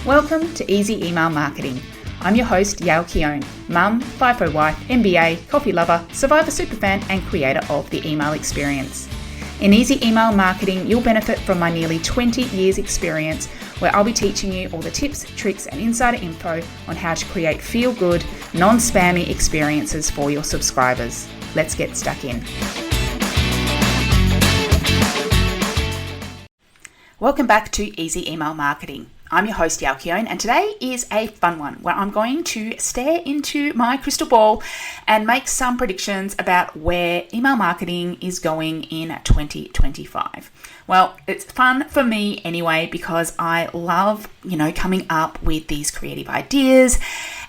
Welcome to Easy Email Marketing. I'm your host, Yael Keown, mum, FIFO wife, MBA, coffee lover, survivor superfan, and creator of the email experience. In Easy Email Marketing, you'll benefit from my nearly 20 years experience, where I'll be teaching you all the tips, tricks, and insider info on how to create feel-good, non-spammy experiences for your subscribers. Let's get stuck in. Welcome back to Easy Email Marketing. I'm your host, Yael Keown, and today is a fun one where I'm going to stare into my crystal ball and make some predictions about where email marketing is going in 2025. Well, it's fun for me anyway because I love, coming up with these creative ideas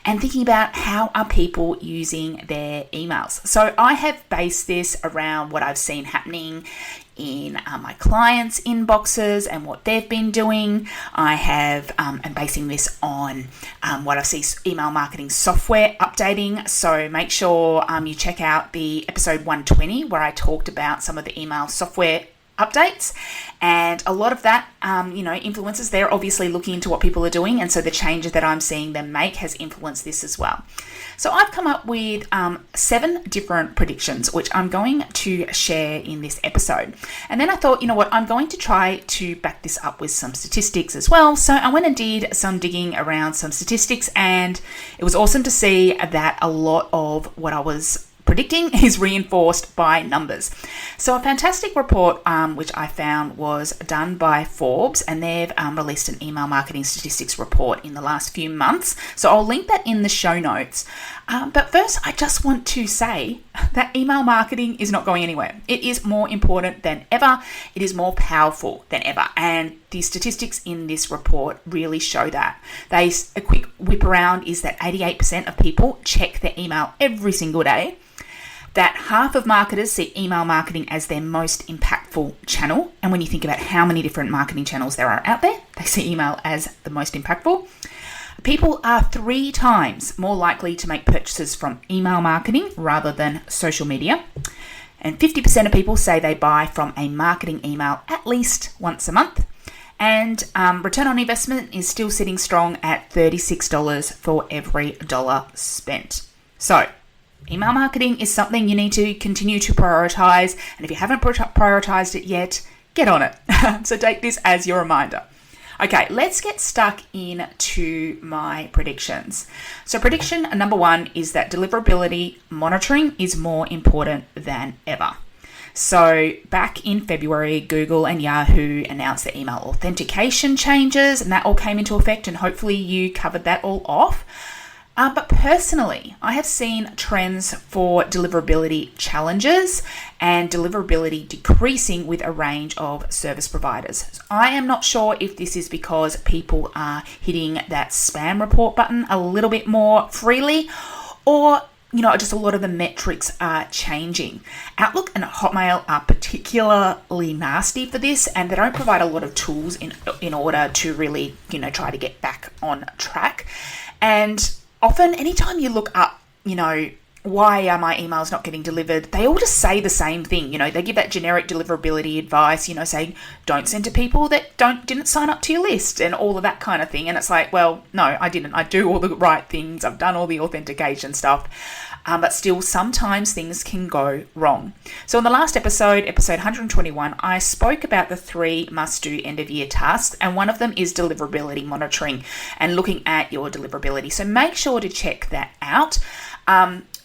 and thinking about how are people using their emails. So I have based this around what I've seen happening in my clients' inboxes and what they've been doing. I have, I'm basing this on what I see email marketing software updating. So make sure you check out the episode 120 where I talked about some of the email software updates, and a lot of that, influencers, they're obviously looking into what people are doing, and so the changes that I'm seeing them make has influenced this as well. So I've come up with 7 different predictions, which I'm going to share in this episode. And then I thought, I'm going to try to back this up with some statistics as well. So I went and did some digging around some statistics, and it was awesome to see that a lot of what I was predicting is reinforced by numbers. So a fantastic report, which I found was done by Forbes, and they've released an email marketing statistics report in the last few months. So I'll link that in the show notes. But first, I just want to say that email marketing is not going anywhere. It is more important than ever. It is more powerful than ever. And the statistics in this report really show that. A quick whip around is that 88% of people check their email every single day, that half of marketers see email marketing as their most impactful channel. And when you think about how many different marketing channels there are out there, they see email as the most impactful. People are 3 times more likely to make purchases from email marketing rather than social media. And 50% of people say they buy from a marketing email at least once a month. And return on investment is still sitting strong at $36 for every dollar spent. So email marketing is something you need to continue to prioritize. And if you haven't prioritized it yet, get on it. So take this as your reminder. Okay, let's get stuck into my predictions. So prediction number 1 is that deliverability monitoring is more important than ever. So back in February, Google and Yahoo announced their email authentication changes, and that all came into effect, and hopefully you covered that all off. But personally, I have seen trends for deliverability challenges and deliverability decreasing with a range of service providers. So I am not sure if this is because people are hitting that spam report button a little bit more freely, or just a lot of the metrics are changing. Outlook and Hotmail are particularly nasty for this, and they don't provide a lot of tools in order to really, try to get back on track. And often, anytime you look up, why are my emails not getting delivered, they all just say the same thing. They give that generic deliverability advice, saying don't send to people that didn't sign up to your list and all of that kind of thing. And it's like, well, no, I didn't. I do all the right things. I've done all the authentication stuff. But still, sometimes things can go wrong. So in the last episode 121, I spoke about the 3 must-do end-of-year tasks, and one of them is deliverability monitoring and looking at your deliverability. So make sure to check that out.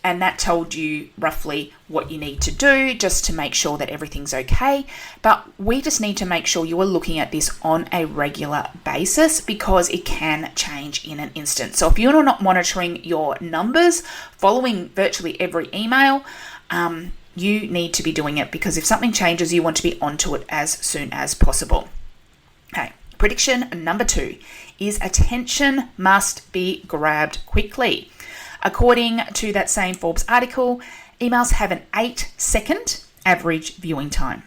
And that told you roughly what you need to do just to make sure that everything's okay. But we just need to make sure you are looking at this on a regular basis because it can change in an instant. So if you're not monitoring your numbers, following virtually every email, you need to be doing it, because if something changes, you want to be onto it as soon as possible. Okay, prediction number 2 is attention must be grabbed quickly. According to that same Forbes article, emails have an 8-second average viewing time.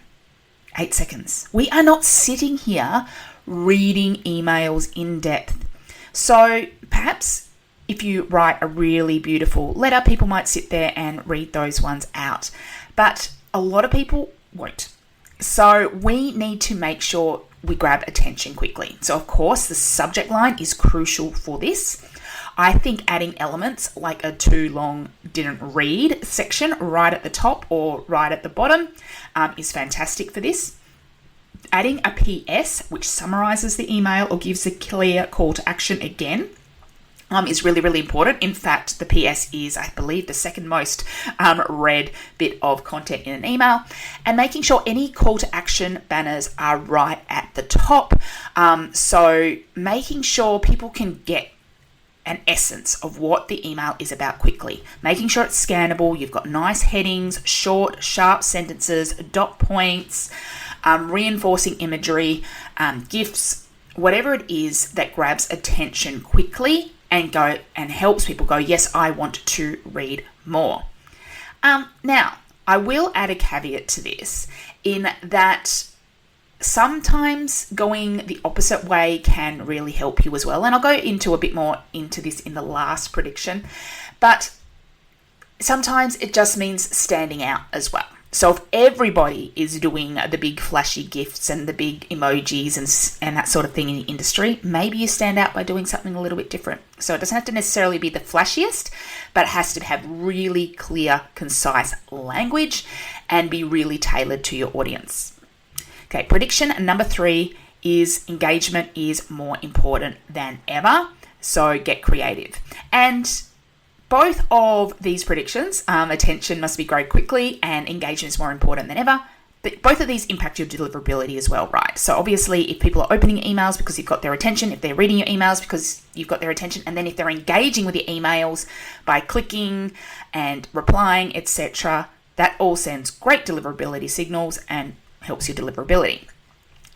8 seconds. We are not sitting here reading emails in depth. So perhaps if you write a really beautiful letter, people might sit there and read those ones out. But a lot of people won't. So we need to make sure we grab attention quickly. So of course, the subject line is crucial for this. I think adding elements like a too long didn't read section right at the top or right at the bottom is fantastic for this. Adding a PS, which summarizes the email or gives a clear call to action again, is really, really important. In fact, the PS is, I believe, the second most read bit of content in an email. And making sure any call to action banners are right at the top. So making sure people can get an essence of what the email is about quickly. Making sure it's scannable. You've got nice headings, short, sharp sentences, dot points, reinforcing imagery, GIFs, whatever it is that grabs attention quickly and helps people go, yes, I want to read more. Now, I will add a caveat to this in that sometimes going the opposite way can really help you as well. And I'll go into a bit more into this in the last prediction, but sometimes it just means standing out as well. So if everybody is doing the big flashy gifts and the big emojis and that sort of thing in the industry, maybe you stand out by doing something a little bit different. So it doesn't have to necessarily be the flashiest, but it has to have really clear, concise language and be really tailored to your audience. Okay, prediction number 3 is engagement is more important than ever. So get creative. And both of these predictions, attention must be grown quickly and engagement is more important than ever. But both of these impact your deliverability as well, right? So obviously, if people are opening your emails because you've got their attention, if they're reading your emails because you've got their attention, and then if they're engaging with your emails by clicking and replying, etc., that all sends great deliverability signals and helps your deliverability.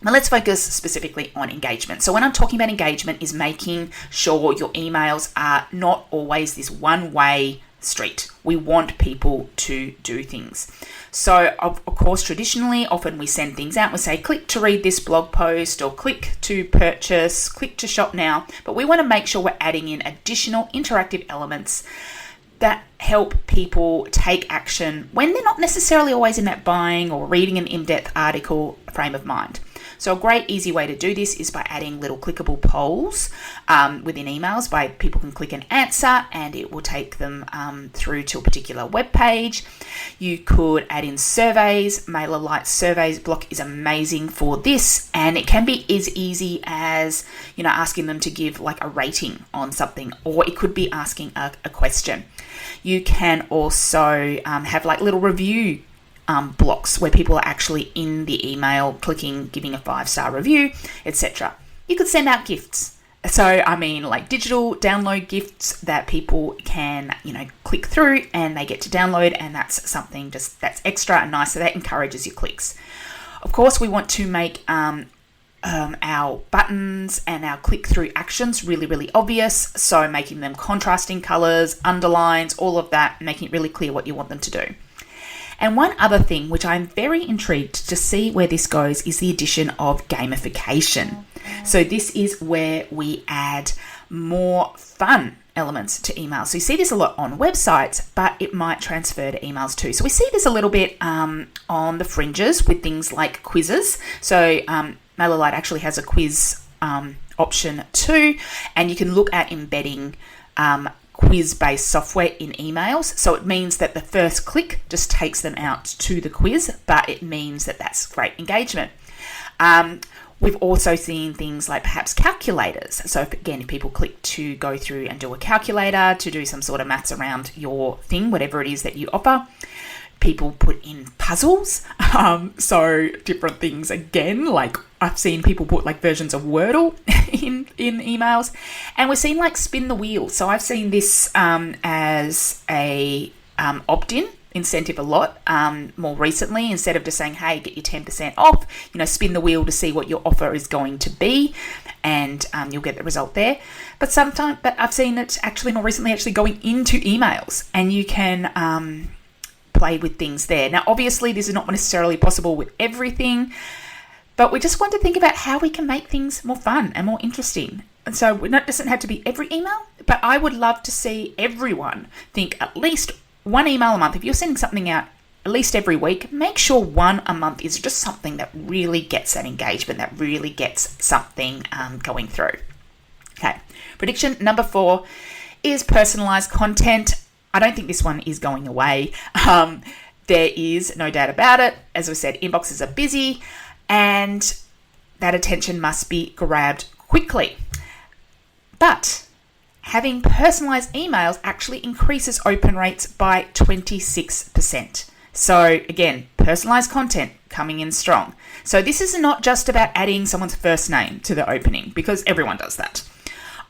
Now let's focus specifically on engagement. So when I'm talking about engagement is making sure your emails are not always this one-way street. We want people to do things. So of course, traditionally, often we send things out. We say, click to read this blog post or click to purchase, click to shop now. But we want to make sure we're adding in additional interactive elements that help people take action when they're not necessarily always in that buying or reading an in-depth article frame of mind. So a great easy way to do this is by adding little clickable polls within emails. By people can click an answer and it will take them through to a particular web page. You could add in surveys. MailerLite surveys block is amazing for this, and it can be as easy as asking them to give like a rating on something, or it could be asking a question. You can also have like little review blocks where people are actually in the email clicking, giving a 5-star review, etc. You could send out gifts. So, I mean, like digital download gifts that people can, click through and they get to download, and that's something that's extra and nice, so that encourages your clicks. Of course, we want to make our buttons and our click-through actions really, really obvious. So making them contrasting colors, underlines, all of that, making it really clear what you want them to do. And one other thing, which I'm very intrigued to see where this goes, is the addition of gamification. So this is where we add more fun elements to emails. So you see this a lot on websites, but it might transfer to emails too. So we see this a little bit on the fringes with things like quizzes. So MailerLite actually has a quiz option too, and you can look at embedding quiz-based software in emails. So it means that the first click just takes them out to the quiz, but it means that that's great engagement. We've also seen things like perhaps calculators. So if people click to go through and do a calculator to do some sort of maths around your thing, whatever it is that you offer. People put in puzzles, so different things again, like I've seen people put like versions of Wordle in emails, and we're seeing like spin the wheel. So I've seen this as a opt-in incentive a lot more recently. Instead of just saying, hey, get your 10% off, spin the wheel to see what your offer is going to be, and you'll get the result there. But I've seen it actually more recently actually going into emails, and you can play with things there. Now, obviously, this is not necessarily possible with everything, but we just want to think about how we can make things more fun and more interesting. And so it doesn't have to be every email, but I would love to see everyone think at least one email a month. If you're sending something out at least every week, make sure one a month is just something that really gets that engagement, that really gets something going through. Okay, prediction number 4 is personalized content. I don't think this one is going away. There is no doubt about it. As I said, inboxes are busy and that attention must be grabbed quickly. But having personalized emails actually increases open rates by 26%. So again, personalized content coming in strong. So this is not just about adding someone's first name to the opening, because everyone does that.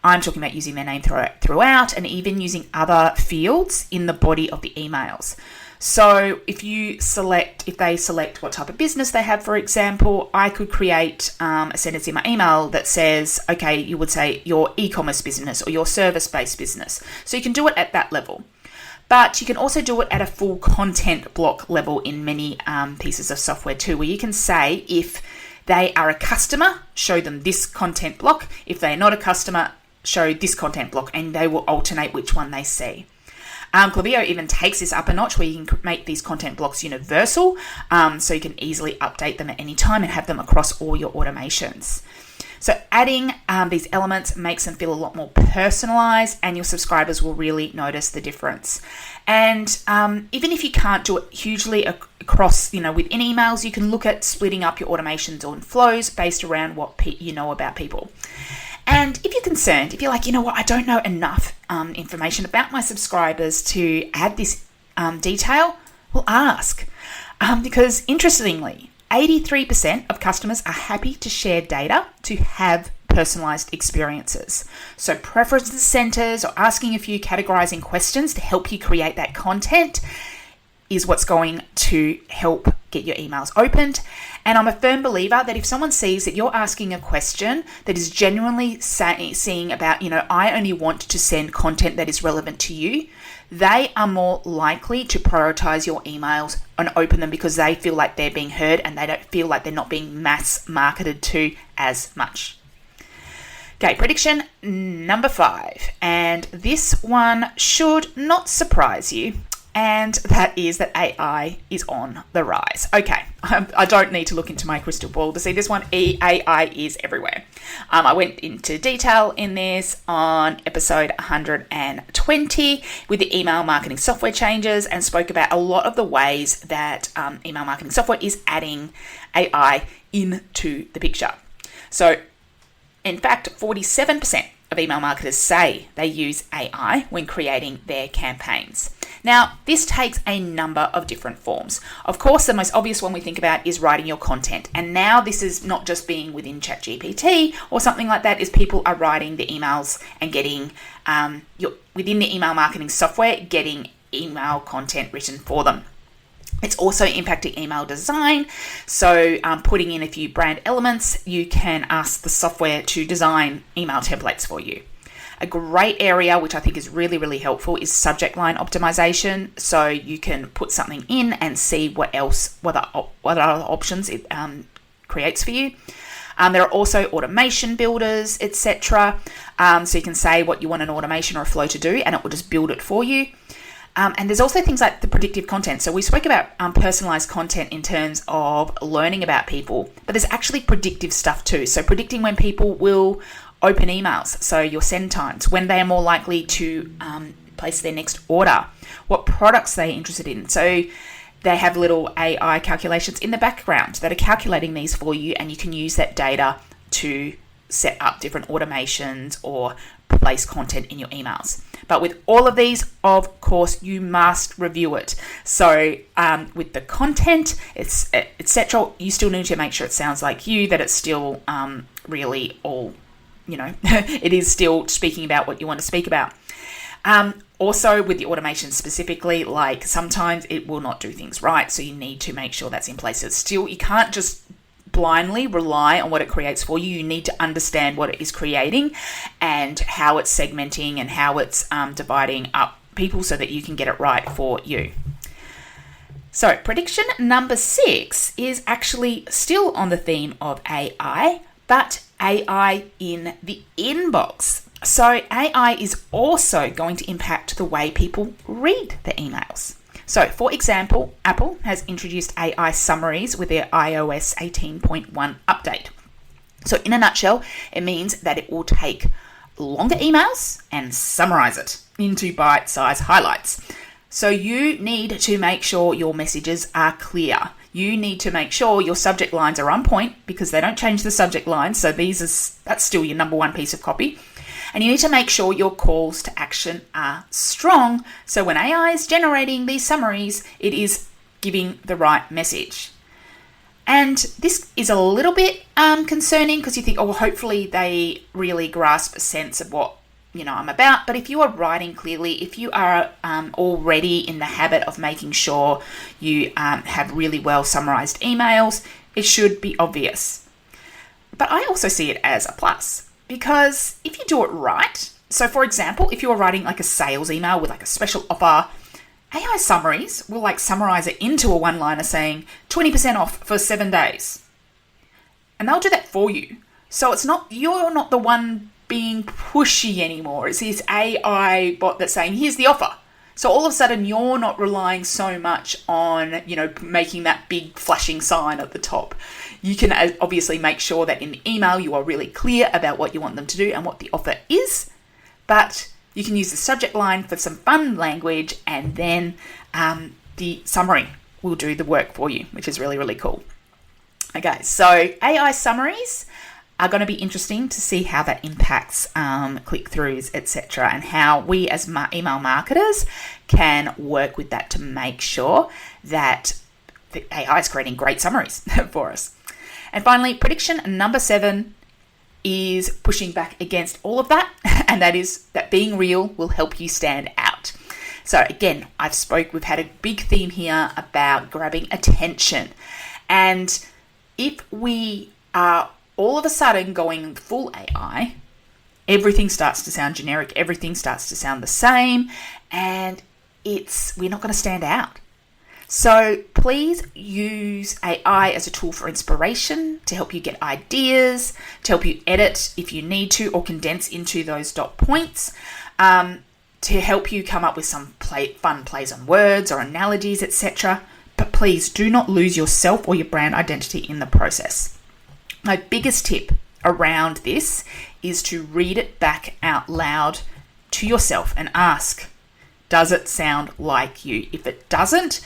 I'm talking about using their name throughout and even using other fields in the body of the emails. So if they select what type of business they have, for example, I could create a sentence in my email that says, okay, you would say your e-commerce business or your service-based business. So you can do it at that level. But you can also do it at a full content block level in many pieces of software too, where you can say if they are a customer, show them this content block. If they're not a customer, show this content block, and they will alternate which one they see. Klaviyo even takes this up a notch where you can make these content blocks universal, so you can easily update them at any time and have them across all your automations. So adding these elements makes them feel a lot more personalized, and your subscribers will really notice the difference. And even if you can't do it hugely across, within emails, you can look at splitting up your automations on flows based around what you know about people. And if you're concerned, if you're like, I don't know enough information about my subscribers to add this detail, well, ask. Because interestingly, 83% of customers are happy to share data to have personalized experiences. So preferences centers or asking a few categorizing questions to help you create that content is what's going to help get your emails opened. And I'm a firm believer that if someone sees that you're asking a question that is genuinely seeing about, I only want to send content that is relevant to you, they are more likely to prioritize your emails and open them because they feel like they're being heard and they don't feel like they're not being mass marketed to as much. Okay, prediction number 5. And this one should not surprise you. And that is that AI is on the rise. Okay, I don't need to look into my crystal ball to see this one. AI is everywhere. I went into detail in this on episode 120 with the email marketing software changes and spoke about a lot of the ways that email marketing software is adding AI into the picture. So, in fact, 47% of email marketers say they use AI when creating their campaigns. Now, this takes a number of different forms. Of course, the most obvious one we think about is writing your content. And now this is not just being within ChatGPT or something like that, is people are writing the emails and getting, within the email marketing software, getting email content written for them. It's also impacting email design. So putting in a few brand elements, you can ask the software to design email templates for you. A great area, which I think is really, really helpful, is subject line optimization. So you can put something in and see what other options it creates for you. There are also automation builders, etc. So you can say what you want an automation or a flow to do, and it will just build it for you. And there's also things like the predictive content. So we spoke about personalized content in terms of learning about people, but there's actually predictive stuff too. So predicting when people will open emails, so your send times, when they are more likely to place their next order, what products they're interested in. So they have little AI calculations in the background that are calculating these for you, and you can use that data to set up different automations or place content in your emails. But with all of these, of course, you must review it. So with the content, etc., you still need to make sure it sounds like you, that it's still really all, it is still speaking about what you want to speak about. Also with the automation specifically, like sometimes it will not do things right. So you need to make sure that's in place. So still, you can't just blindly rely on what it creates for you. You need to understand what it is creating and how it's segmenting and how it's dividing up people so that you can get it right for you. So prediction number 6 is actually still on the theme of AI, but AI in the inbox. So AI is also going to impact the way people read the emails. So, for example, Apple has introduced AI summaries with their iOS 18.1 update. So, in a nutshell, it means that it will take longer emails and summarize it into bite-sized highlights. So, you need to make sure your messages are clear. You need to make sure your subject lines are on point because they don't change the subject lines. So, that's still your number one piece of copy. And you need to make sure your calls to action are strong. So when AI is generating these summaries, it is giving the right message. And this is a little bit concerning because you think, oh, hopefully they really grasp a sense of what I'm about. But if you are writing clearly, if you are already in the habit of making sure you have really well summarized emails, it should be obvious. But I also see it as a plus. Because if you do it right, so for example, if you're writing like a sales email with like a special offer, AI summaries will like summarize it into a one-liner saying 20% off for 7 days. And they'll do that for you. So you're not the one being pushy anymore. It's this AI bot that's saying, here's the offer. So all of a sudden you're not relying so much on, making that big flashing sign at the top. You can obviously make sure that in the email you are really clear about what you want them to do and what the offer is, but you can use the subject line for some fun language and then the summary will do the work for you, which is really, really cool. Okay, so AI summaries are going to be interesting to see how that impacts click-throughs, etc., and how we as email marketers can work with that to make sure that the AI is creating great summaries for us. And finally, prediction number 7 is pushing back against all of that, and that is that being real will help you stand out. So again, we've had a big theme here about grabbing attention. And if we are all of a sudden going full AI, everything starts to sound generic, everything starts to sound the same, and we're not going to stand out. So please use AI as a tool for inspiration, to help you get ideas, to help you edit if you need to, or condense into those dot points, to help you come up with some fun plays on words or analogies, etc. But please do not lose yourself or your brand identity in the process. My biggest tip around this is to read it back out loud to yourself and ask, does it sound like you? If it doesn't,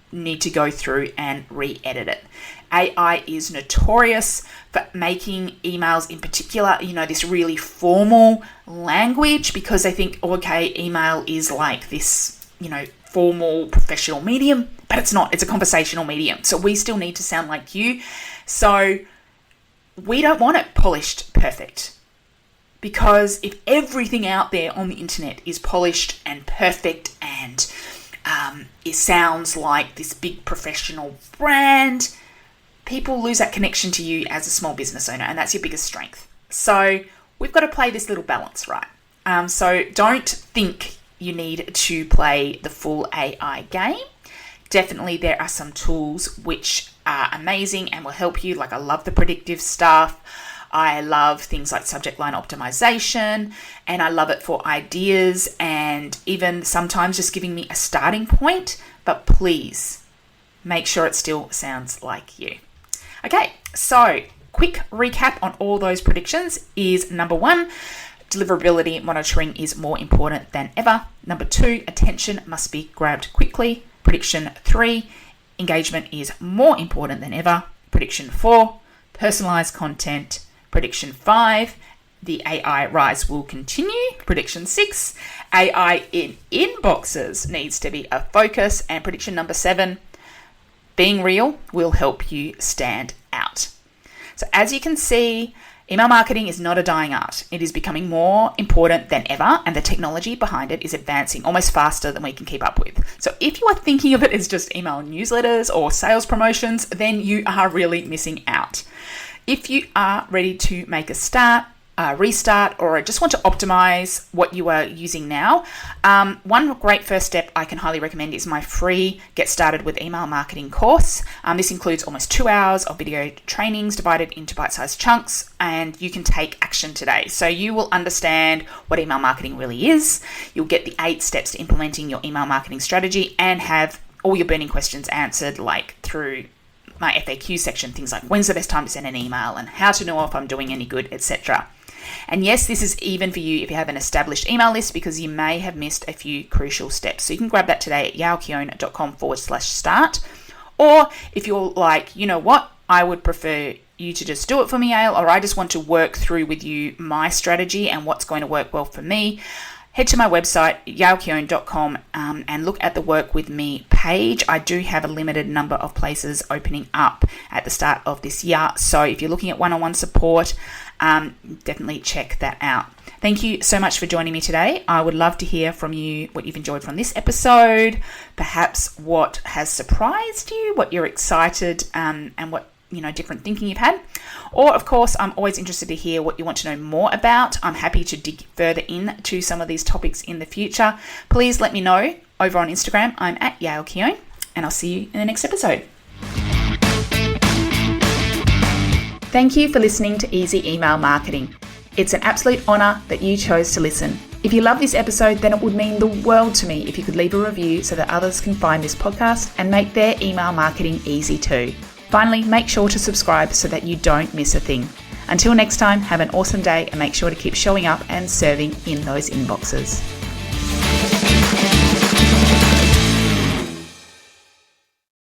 need to go through and re-edit it. AI is notorious for making emails in particular, this really formal language because they think, email is like this, formal professional medium, but it's not. It's a conversational medium. So we still need to sound like you. So we don't want it polished perfect. Because if everything out there on the internet is polished and perfect and it sounds like this big professional brand, people lose that connection to you as a small business owner, and that's your biggest strength. So we've got to play this little balance, right? So don't think you need to play the full AI game. Definitely there are some tools which are amazing and will help you. Like I love the predictive stuff. I love things like subject line optimization, and I love it for ideas and even sometimes just giving me a starting point. But please make sure it still sounds like you. Okay, so quick recap on all those predictions is number 1, deliverability monitoring is more important than ever. Number 2, attention must be grabbed quickly. Prediction 3, engagement is more important than ever. Prediction 4, personalized content. Prediction 5, the AI rise will continue. Prediction 6, AI in inboxes needs to be a focus. And prediction number 7, being real will help you stand out. So as you can see, email marketing is not a dying art. It is becoming more important than ever, and the technology behind it is advancing almost faster than we can keep up with. So if you are thinking of it as just email newsletters or sales promotions, then you are really missing out. If you are ready to make a restart, or just want to optimize what you are using now, one great first step I can highly recommend is my free Get Started with Email Marketing course. This includes almost 2 hours of video trainings divided into bite-sized chunks, and you can take action today. So you will understand what email marketing really is. You'll get the 8 steps to implementing your email marketing strategy and have all your burning questions answered, like through my FAQ section, things like when's the best time to send an email and how to know if I'm doing any good, etc. And yes, this is even for you if you have an established email list, because you may have missed a few crucial steps. So you can grab that today at yaokeone.com/start. Or if you're like, you know what, I would prefer you to just do it for me, Yael, or I just want to work through with you my strategy and what's going to work well for me, head to my website, yaokeone.com, and look at the Work With Me page. I do have a limited number of places opening up at the start of this year. So if you're looking at one-on-one support, definitely check that out. Thank you so much for joining me today. I would love to hear from you what you've enjoyed from this episode, perhaps what has surprised you, what you're excited, and what different thinking you've had. Or, of course, I'm always interested to hear what you want to know more about. I'm happy to dig further into some of these topics in the future. Please let me know over on Instagram. I'm at yaelkeone, and I'll see you in the next episode. Thank you for listening to Easy Email Marketing. It's an absolute honour that you chose to listen. If you love this episode, then it would mean the world to me if you could leave a review so that others can find this podcast and make their email marketing easy too. Finally, make sure to subscribe so that you don't miss a thing. Until next time, have an awesome day and make sure to keep showing up and serving in those inboxes.